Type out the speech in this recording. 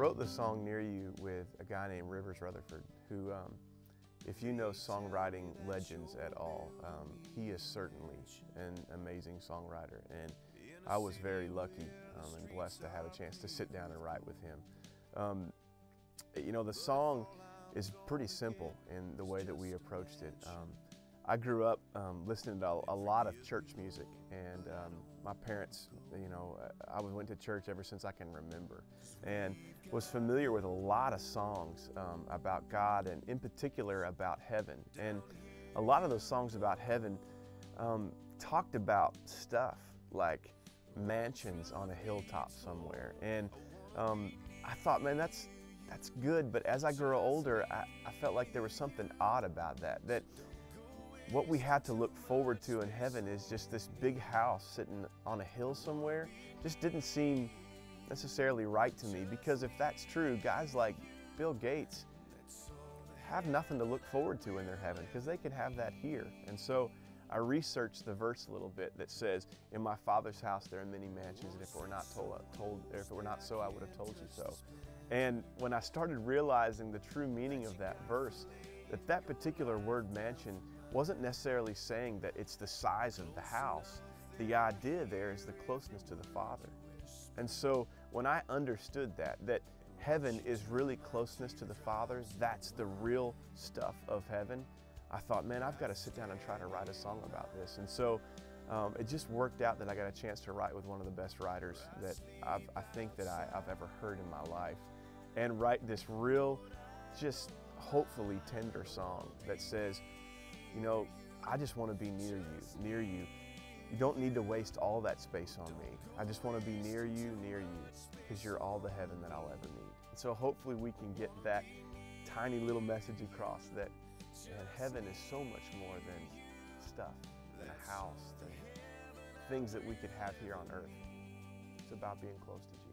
wrote the song Near You with a guy named Rivers Rutherford, who, if you know songwriting legends at all, he is certainly an amazing songwriter. And I was very lucky and blessed to have a chance to sit down and write with him. You know, the song is pretty simple in the way that we approached it. I grew up listening to a lot of church music, and my parents, you know, I went to church ever since I can remember, and was familiar with a lot of songs about God, and in particular about heaven. And a lot of those songs about heaven talked about stuff like mansions on a hilltop somewhere. And I thought, man, that's good, but as I grew older, I felt like there was something odd about that what we had to look forward to in heaven is just this big house sitting on a hill somewhere. Just didn't seem necessarily right to me, because if that's true, guys like Bill Gates have nothing to look forward to in their heaven, because they can have that here. And so I researched the verse a little bit that says, "In my Father's house there are many mansions, and if it were not if it were not so, I would have told you so." And when I started realizing the true meaning of that verse, that particular word mansion wasn't necessarily saying that it's the size of the house. The idea there is the closeness to the Father. And so when I understood that heaven is really closeness to the Father, that's the real stuff of heaven, I thought, man, I've got to sit down and try to write a song about this. And so it just worked out that I got a chance to write with one of the best writers that I think that I've ever heard in my life, and write this real, just hopefully tender song that says, you know, I just want to be near you. You don't need to waste all that space on me. I just want to be near you, because you're all the heaven that I'll ever need. And so hopefully we can get that tiny little message across that, man, heaven is so much more than stuff, than a house, than things that we could have here on earth. It's about being close to Jesus.